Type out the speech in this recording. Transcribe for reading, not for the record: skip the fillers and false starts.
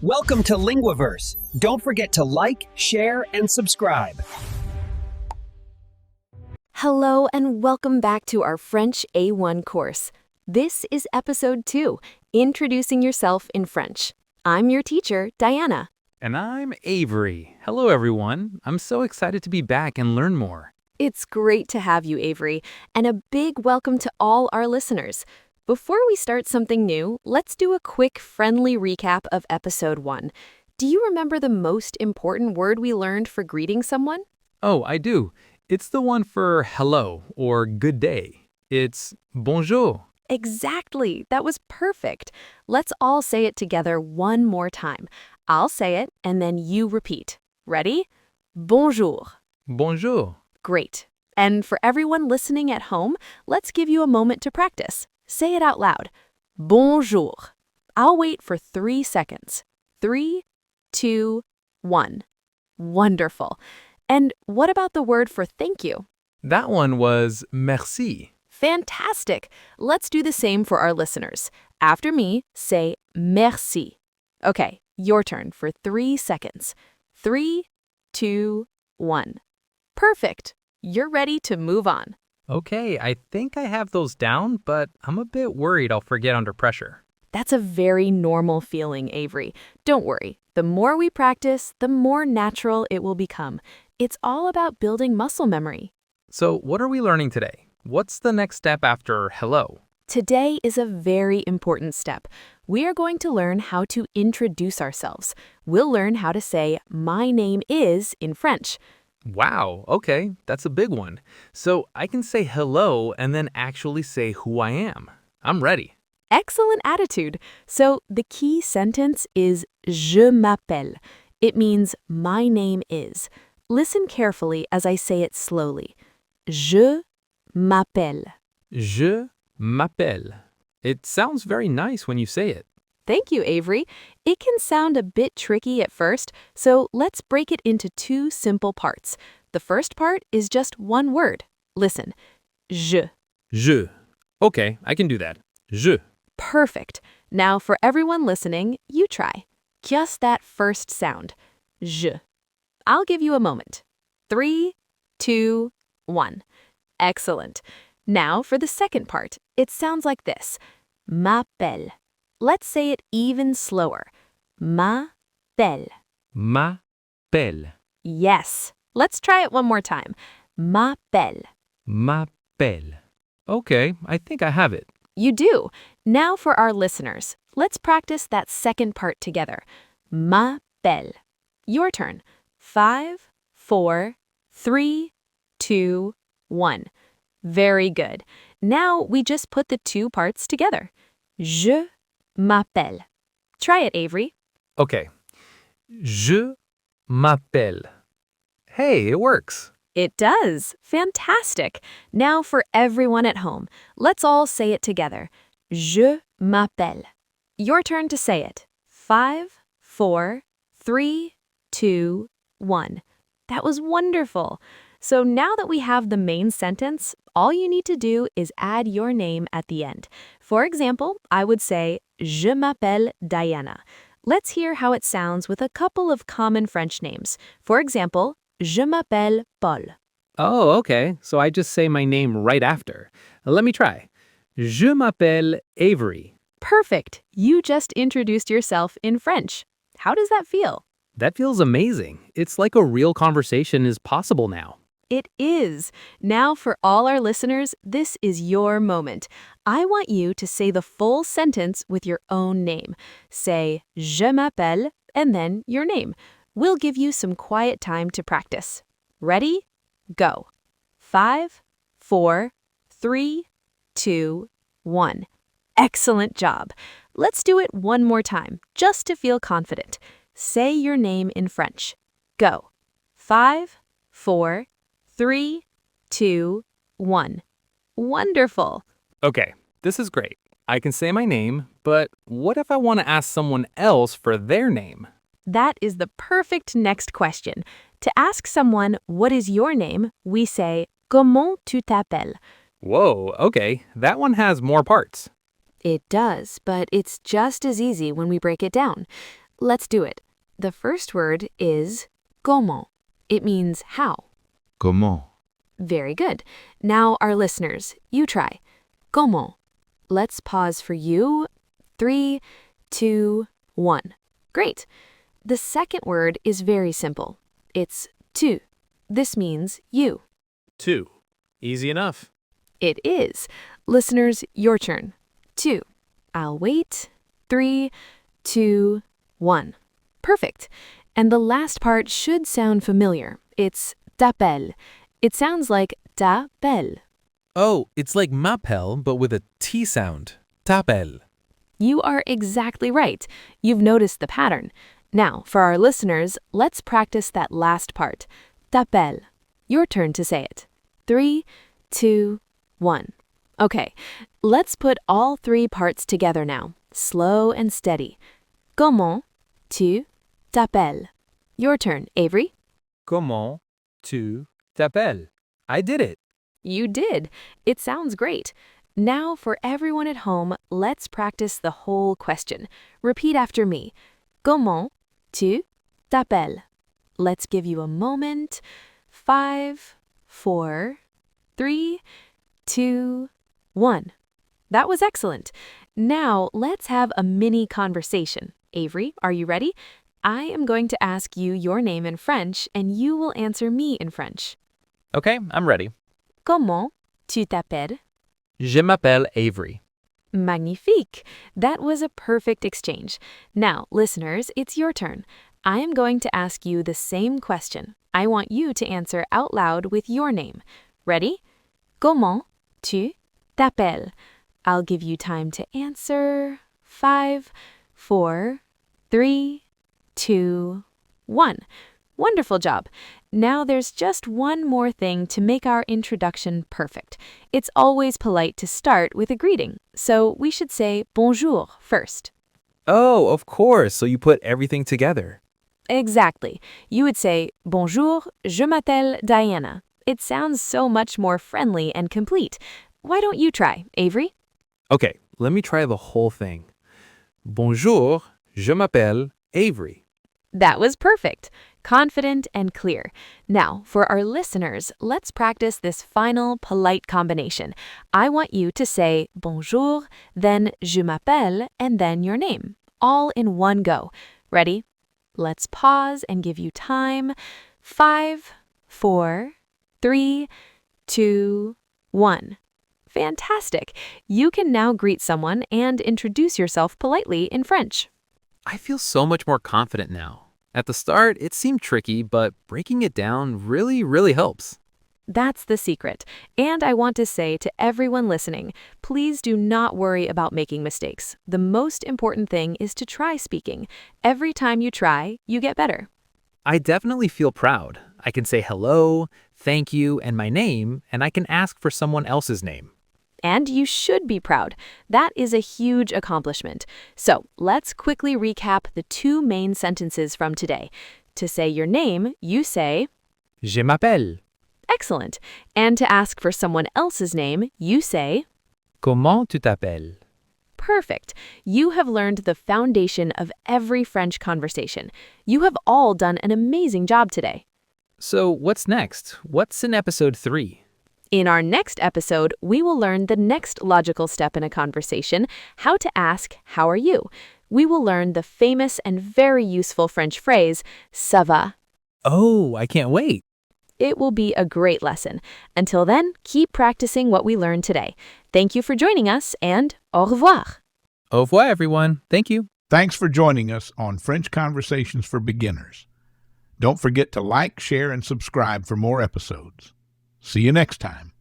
Welcome to Linguaverse. Don't forget to like, share, and subscribe. Hello and welcome back to our French A1 course. This is episode 2, Introducing Yourself in French. I'm your teacher, Diana. And I'm Avery. Hello, everyone. I'm so excited to be back and learn more. It's great to have you, Avery, and a big welcome to all our listeners. Before we start something new, let's do a quick, friendly recap of episode 1. Do you remember the most important word we learned for greeting someone? Oh, I do. It's the one for hello or good day. It's bonjour. Exactly. That was perfect. Let's all say it together one more time. I'll say it, and then you repeat. Ready? Bonjour. Bonjour. Great. And for everyone listening at home, let's give you a moment to practice. Say it out loud. Bonjour. I'll wait for 3 seconds. 3, 2, 1. Wonderful. And what about the word for thank you? That one was merci. Fantastic. Let's do the same for our listeners. After me, say merci. Okay, your turn for 3 seconds. 3, 2, 1. Perfect. You're ready to move on. Okay, I think I have those down, but I'm a bit worried I'll forget under pressure. That's a very normal feeling, Avery. Don't worry. The more we practice, the more natural it will become. It's all about building muscle memory. So, what are we learning today? What's the next step after hello? Today is a very important step. We are going to learn how to introduce ourselves. We'll learn how to say, "My name is" in French. Wow, okay, that's a big one. So, I can say hello and then actually say who I am. I'm ready. Excellent attitude. So the key sentence is je m'appelle. It means my name is. Listen carefully as I say it slowly. Je m'appelle. Je m'appelle. It sounds very nice when you say it. Thank you, Avery. It can sound a bit tricky at first, so let's break it into 2 simple parts. The first part is just one word. Listen. Je. Je. Okay, I can do that. Je. Perfect. Now for everyone listening, you try. Just that first sound. Je. I'll give you a moment. 3, 2, 1. Excellent. Now for the second part. It sounds like this. M'appelle. Let's say it even slower. M'appelle. M'appelle. Yes. Let's try it one more time. M'appelle. M'appelle. Okay, I think I have it. You do. Now for our listeners. Let's practice that second part together. M'appelle. Your turn. 5, 4, 3, 2, 1. Very good. Now we just put the 2 parts together. Je m'appelle. Try it, Avery. Okay. Je m'appelle. Hey, it works. It does. Fantastic. Now for everyone at home, let's all say it together. Je m'appelle. Your turn to say it. 5, 4, 3, 2, 1. That was wonderful. So now that we have the main sentence, all you need to do is add your name at the end. For example, I would say, Je m'appelle Diana. Let's hear how it sounds with a couple of common French names. For example, Je m'appelle Paul. Oh, okay. So I just say my name right after. Let me try. Je m'appelle Avery. Perfect. You just introduced yourself in French. How does that feel? That feels amazing. It's like a real conversation is possible now. It is. Now for all our listeners, this is your moment. I want you to say the full sentence with your own name. Say, Je m'appelle, and then your name. We'll give you some quiet time to practice. Ready? Go. 5, 4, 3, 2, 1. Excellent job. Let's do it one more time, just to feel confident. Say your name in French. Go. 5, 4, 3, 2, 1. Wonderful. Okay, this is great. I can say my name, but what if I want to ask someone else for their name? That is the perfect next question. To ask someone, what is your name, we say, Comment tu t'appelles? Whoa, okay, that one has more parts. It does, but it's just as easy when we break it down. Let's do it. The first word is comment. It means how. Comment? Very good. Now, our listeners, you try. Comment. Let's pause for you. 3, 2, 1. Great. The second word is very simple. It's tu. This means you. 2. Easy enough. It is. Listeners, your turn. 2. I'll wait. 3, 2, 1. Perfect. And the last part should sound familiar. It's t'appelle. It sounds like ta belle. Oh, it's like m'appelle, but with a T sound. T'appelle. You are exactly right. You've noticed the pattern. Now, for our listeners, let's practice that last part. T'appelle. Your turn to say it. 3, 2, 1. Okay, let's put all 3 parts together now, slow and steady. Comment tu t'appelles? Your turn, Avery. Comment tu t'appelles? I did it. You did. It sounds great. Now, for everyone at home, let's practice the whole question. Repeat after me. Comment tu t'appelles? Let's give you a moment. 5, 4, 3, 2, 1. That was excellent. Now, let's have a mini conversation. Avery, are you ready? I am going to ask you your name in French, and you will answer me in French. Okay, I'm ready. Comment tu t'appelles? Je m'appelle Avery. Magnifique! That was a perfect exchange. Now, listeners, it's your turn. I am going to ask you the same question. I want you to answer out loud with your name. Ready? Comment tu t'appelles? I'll give you time to answer. 5, 4, 3, 2, 1. Wonderful job. Now there's just one more thing to make our introduction perfect. It's always polite to start with a greeting, so we should say bonjour first. Oh, of course. So you put everything together. Exactly. You would say, Bonjour, je m'appelle Diana. It sounds so much more friendly and complete. Why don't you try, Avery? Okay, let me try the whole thing. Bonjour, je m'appelle Avery. That was perfect. Confident and clear. Now, for our listeners, let's practice this final polite combination. I want you to say bonjour, then je m'appelle, and then your name, all in one go. Ready? Let's pause and give you time. 5, 4, 3, 2, 1. Fantastic. You can now greet someone and introduce yourself politely in French. I feel so much more confident now. At the start, it seemed tricky, but breaking it down really helps. That's the secret. And I want to say to everyone listening, please do not worry about making mistakes. The most important thing is to try speaking. Every time you try, you get better. I definitely feel proud. I can say hello, thank you, and my name, and I can ask for someone else's name. And you should be proud. That is a huge accomplishment. So let's quickly recap the 2 main sentences from today. To say your name, you say, Je m'appelle. excellent. And to ask for someone else's name, you say, Comment tu t'appelles? perfect. You have learned the foundation of every French conversation. You have all done an amazing job today. So what's next? What's in episode 3? In our next episode, we will learn the next logical step in a conversation, how to ask, how are you? We will learn the famous and very useful French phrase, ça va? Oh, I can't wait. It will be a great lesson. Until then, keep practicing what we learned today. Thank you for joining us, and au revoir. Au revoir, everyone. Thank you. Thanks for joining us on French Conversations for Beginners. Don't forget to like, share, and subscribe for more episodes. See you next time.